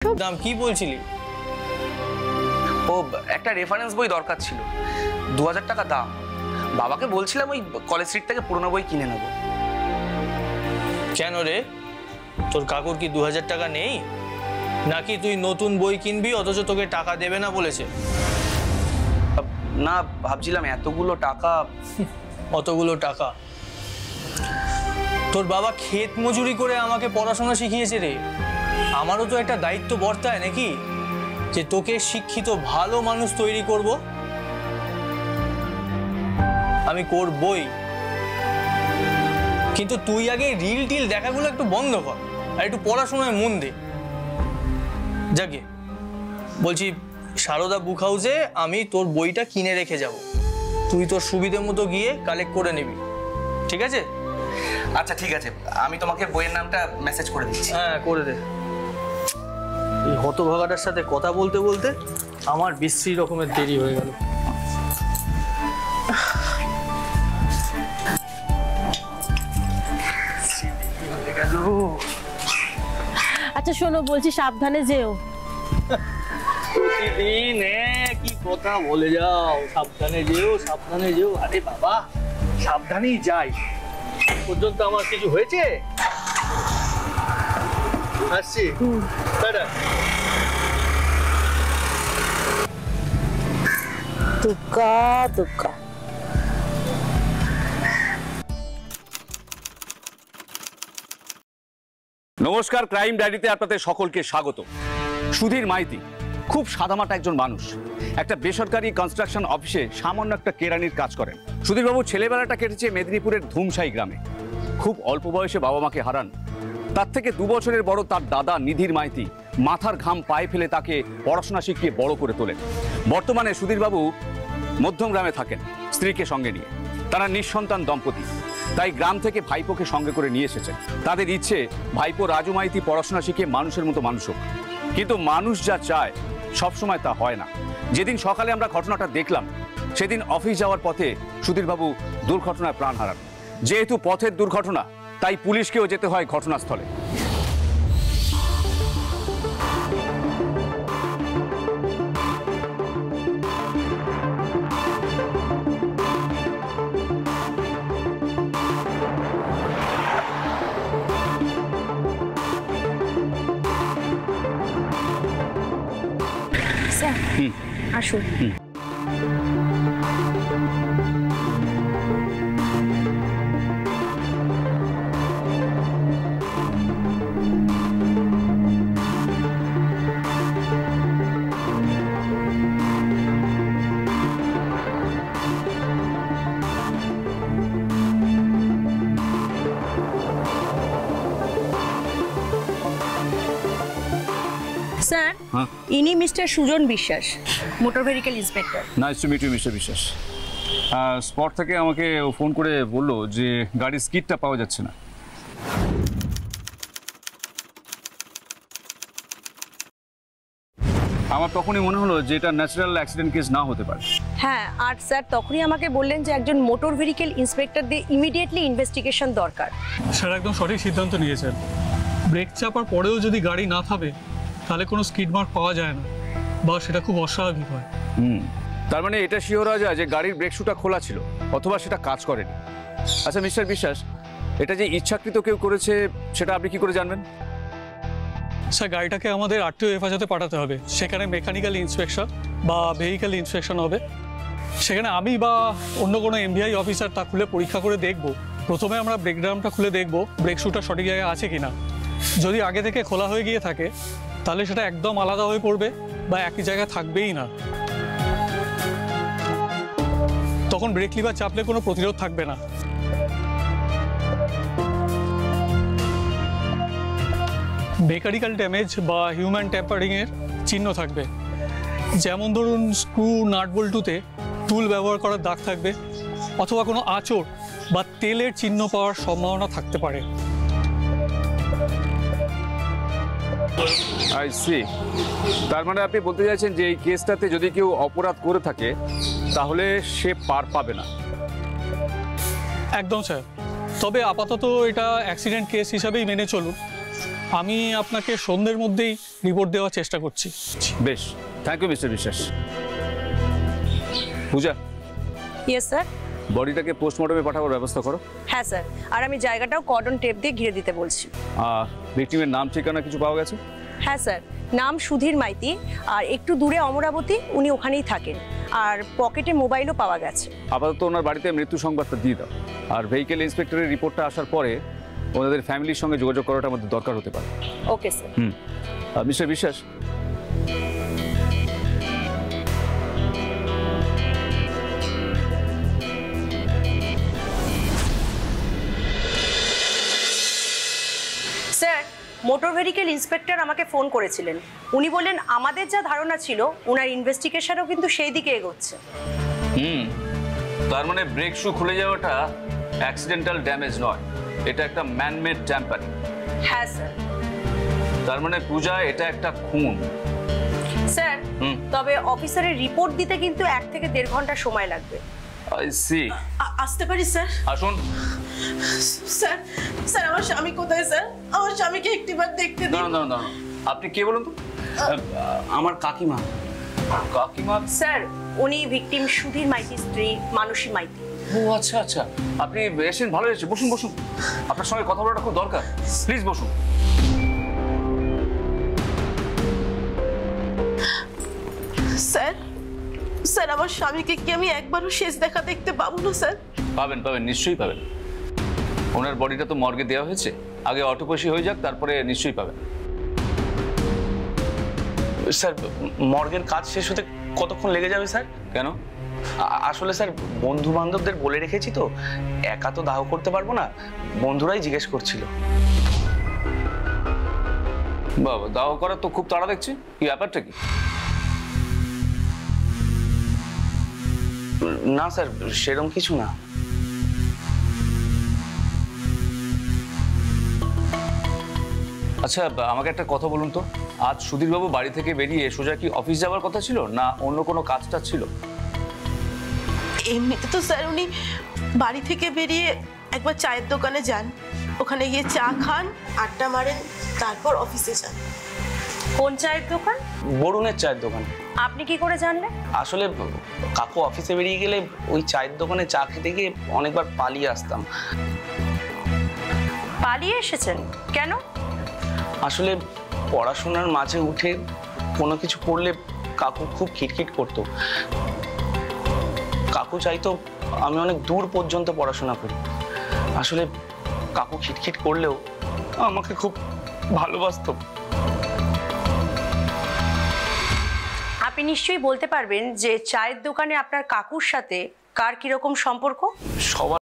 দাম কি বলছিলি? ও একটা রেফারেন্স বই দরকার ছিল, 2000 টাকা দাম। বাবাকে বলছিলাম ওই কলেজ স্ট্রিট থেকে পুরনো বই কিনে নেব। কেন রে, তোর কাকুর কি 2000 টাকা নেই নাকি তুই নতুন বই কিনবি অথচ তোকে টাকা দেবে না বলেছে? না, ভাবছিলাম এতগুলো টাকা। অতগুলো টাকা? তোর বাবা ক্ষেত মজুরি করে আমাকে পড়াশোনা শিখিয়েছে রে। আমারও তো একটা দায়িত্ব বর্তায় নাকি, যে তোকে শিক্ষিত ভালো মানুষ তৈরি করব। আমি করবই, কিন্তু তুই আগে রিল টিল দেখাগুলো একটু বন্ধ কর আর একটু পড়াশোনায় মন দে। যাকে বলছি, সারদা বুক হাউসে আমি তোর বইটা কিনে রেখে যাব, তুই তোর সুবিধে মতো গিয়ে কালেক্ট করে নিবি, ঠিক আছে? আচ্ছা ঠিক আছে, আমি তোমাকে বইয়ের নামটা মেসেজ করে দিচ্ছি। হ্যাঁ করে দে। এই হতভাগাটার সাথে কথা বলতে বলতে আমার বিশ্রী রকমের দেরি হয়ে গেল। আচ্ছা শোনো, বলছি সাবধানে যেও। কি কথা বলে যাও, সাবধানে যেও সাবধানে যেও। আরে বাবা, সাবধানেই যাই। পর্যন্ত আমার কিছু হয়েছে? আসছি, টাটা। তুকা তুকা। নমস্কার, ক্রাইম ডায়েরিতে আপনাদের সকলকে স্বাগত। সুধীর মাইতি খুব সাদামাটা একজন মানুষ, একটা বেসরকারি কনস্ট্রাকশন অফিসে সামান্য একটা কেরানির কাজ করেন। সুধীরবাবু ছেলেবেলাটা কেটেছে মেদিনীপুরের ধুমসাই গ্রামে। খুব অল্প বয়সে বাবা মাকে হারান। তার থেকে 2 বছরের বড় তার দাদা নিধির মাইতি মাথার ঘাম পায়ে ফেলে তাকে পড়াশোনা শিখিয়ে বড় করে তোলেন। বর্তমানে সুধীরবাবু মধ্যম গ্রামে থাকেন স্ত্রীকে সঙ্গে নিয়ে। তারা নিঃসন্তান দম্পতি, তাই গ্রাম থেকে ভাইপোকে সঙ্গে করে নিয়ে এসেছেন। তাদের ইচ্ছে ভাইপো রাজু মাইতি পড়াশোনা শিখে মানুষের মতো মানুষ হোক, কিন্তু মানুষ যা চায় সবসময় তা হয় না। যেদিন সকালে আমরা ঘটনাটা দেখলাম, সেদিন অফিস যাওয়ার পথে সুধীরবাবু দুর্ঘটনায় প্রাণ হারান। যেহেতু পথের দুর্ঘটনা, তাই পুলিশকেও যেতে হয় ঘটনাস্থলে। আসুন। স্যার, ইনি mister Sujan Biswas, motor vehicle inspector. Nice to meet you mister Biswas. Spot থেকে আমাকে ফোন করে বললো যে গাড়ির স্কিডটা পাওয়া যাচ্ছে না। আমার তখনই মনে হলো যে এটা ন্যাচারাল অ্যাক্সিডেন্ট কেস না হতে পারে। হ্যাঁ, আর স্যার তখনই আমাকে বললেন যে একজন মোটর ভেহিকল ইন্সপেক্টর দিয়ে ইমিডিয়েটলি ইনভেস্টিগেশন দরকার। স্যার একদম সঠিক সিদ্ধান্ত নিয়েছেন। ব্রেক চাপার পরেও যদি গাড়ি না থামে তাহলে কোনো স্কিড মার্ক পাওয়া যায় না, বা সেটা খুব অস্বাভাবিক হয়। তার মানে এটা শিওর হওয়া যায় যে গাড়ির ব্রেক শুটা খোলা ছিল অথবা সেটা কাজ করেনি। আচ্ছা মিস্টার বিশ্বাস, এটা যে ইচ্ছাকৃত কেউ করেছে সেটা আপনি কি করে জানবেন? স্যার গাড়িটাকে আমাদের আরটিও হেফাজতে পাঠাতে হবে, সেখানে মেকানিক্যাল ইন্সপেকশন বা ভেহিক্যাল ইন্সপেকশন হবে। সেখানে আমি বা অন্য কোনো এমভিআই অফিসার তা খুলে পরীক্ষা করে দেখব। প্রথমে আমরা ব্রেক ড্রামটা খুলে দেখব ব্রেক শুটা সঠিক জায়গায় আছে কিনা। যদি আগে থেকে খোলা হয়ে গিয়ে থাকে তাহলে সেটা একদম আলাদা হয়ে পড়বে বা একই জায়গায় থাকবেই না। তখন ব্রেক লিভার চাপলে কোনো প্রতিরোধ থাকবে না। মেকানিক্যাল ড্যামেজ বা হিউম্যান ট্যাম্পারিংয়ের চিহ্ন থাকবে, যেমন ধরুন স্ক্রু নাট বল্টুতে টুল ব্যবহার করার দাগ থাকবে, অথবা কোনো আঁচড় বা তেলের চিহ্ন পাওয়ার সম্ভাবনা থাকতে পারে। I see. তার মানে আপনি বলতে চাইছেন যে এই কেসটাতে যদি কেউ অপরাধ করে থাকে তাহলে সে পার পাবে না? একদম স্যার, তবে আপাতত এটা অ্যাক্সিডেন্ট কেস হিসাবেই মেনে চলুন। আমি আপনাকে সন্ধ্যের মধ্যেই রিপোর্ট দেওয়ার চেষ্টা করছি। বেশ, থ্যাংক ইউ মিস্টার বিশ্বাস। পূজা, ইয়েস স্যার। বডিটাকে পোস্টমর্টমে পাঠাবার ব্যবস্থা করো। হ্যাঁ স্যার, আর আমি জায়গাটাও কর্ডন টেপ দিয়ে ঘিরে দিতে বলছি। ভিকটিমের নাম ঠিকানা কিছু পাওয়া গেছে? হ্যাঁ স্যার, নাম সুধীর মাইতি, আর একটু দূরে অমরাবতী, উনি ওখানেই থাকেন, আর পকেটে মোবাইলও পাওয়া গেছে। আপাতত ওনার বাড়িতে মৃত্যু সংবাদটা দিয়ে দাও, আর ভেহিকেল ইন্সপেক্টরের রিপোর্টটা আসার পরে ওনাদের ফ্যামিলির সঙ্গে যোগাযোগ করাটা আমাদের দরকার হতে পারে। Okay sir. মিস্টার বিশ্বাস, স্যার, মোটর ভেহিকেল ইন্সপেক্টর আমাকে ফোন করেছিলেন। উনি বললেন আমাদের যা ধারণা ছিল ওনার ইনভেস্টিগেশনও কিন্তু সেই দিকে এগোচ্ছে। তার মানে ব্রেক শু খুলে যাওয়াটা অ্যাক্সিডেন্টাল ড্যামেজ নয়, এটা একটা ম্যানমেড ট্যাম্পারিং। হ্যাঁ স্যার। তার মানে পূজা, এটা একটা খুন। স্যার, তবে অফিসারের রিপোর্ট দিতে কিন্তু 1 থেকে 1.5 ঘন্টা সময় লাগবে। I see. আসতে পারি স্যার? আসুন। স্যার, স্যার আমার স্বামী কোথায় স্যার? আমার স্বামীকে একটিবার দেখতে দিন। না, আপনি কে বলুন তো? আমার কাকিমা। কাকিমা? স্যার, উনি ভিকটিম সুধীর মাইতির স্ত্রী মানসী মাইতি। ও আচ্ছা আচ্ছা, আপনি এসেছেন, ভালো হয়েছে। বসুন বসুন, আপনার সঙ্গে কথা বলাটা খুব দরকার, প্লিজ বসুন। স্যার, স্যার আমার স্বামীকে কি আমি একবারও শেষ দেখা দেখতে পাবো না স্যার? পাবেন, নিশ্চয়ই পাবেন। ওনার বডিটা তো মর্গে দেওয়া হয়েছে, আগে অটোপসি হয়ে যাক, তারপরে নিশ্চয়ই পাবেন। স্যার, মর্গের কাজ শেষ হতে কতক্ষণ লেগে যাবে স্যার? কেন? আসলে স্যার, বন্ধু বান্ধবদের বলে রেখেছি তো, একা তো দাহ করতে পারবো না, বন্ধুরাই জিজ্ঞেস করছিল। বাবা, দাও করার তো খুব তাড়া দেখছি, কি ব্যাপারটা কি? না স্যার, সেরকম কিছু না। আচ্ছা, আমাকে একটা কথা বলুন তো, আজ সুধীরবাবু বাড়ি থেকে বেরিয়ে সোজা কি অফিস যাওয়ার কথা ছিল, না অন্য কোনো কাজটা ছিল? এমনিতে তো স্যার উনি বাড়ি থেকে বেরিয়ে একবার চায়ের দোকানে যান, ওখানে গিয়ে চা খান, আড্ডা মারেন, তারপর অফিসে যান। কোন চায়ের দোকান? বরুণের চায়ের দোকান। আপনি কি করে জানলেন? আসলে কাকু অফিসে বেরিয়ে গেলে ওই চায়ের দোকানে চা খেতে গিয়ে অনেকবার পালিয়ে আসতাম। পালিয়ে এসেছেন কেন? আসলে পড়াশোনার মাঝে উঠে কোনো কিছু করলে কাকু খুব খিটখিট করতো। কাকু চাইতো আমি অনেক দূর পর্যন্ত পড়াশোনা করি। আসলে কাকু খিটখিট করলেও আমাকে খুব ভালোবাসতো। আপনি নিশ্চয়ই বলতে পারবেন যে চায়ের দোকানে আপনার কাকুর সাথে কার কিরকম সম্পর্ক? সবার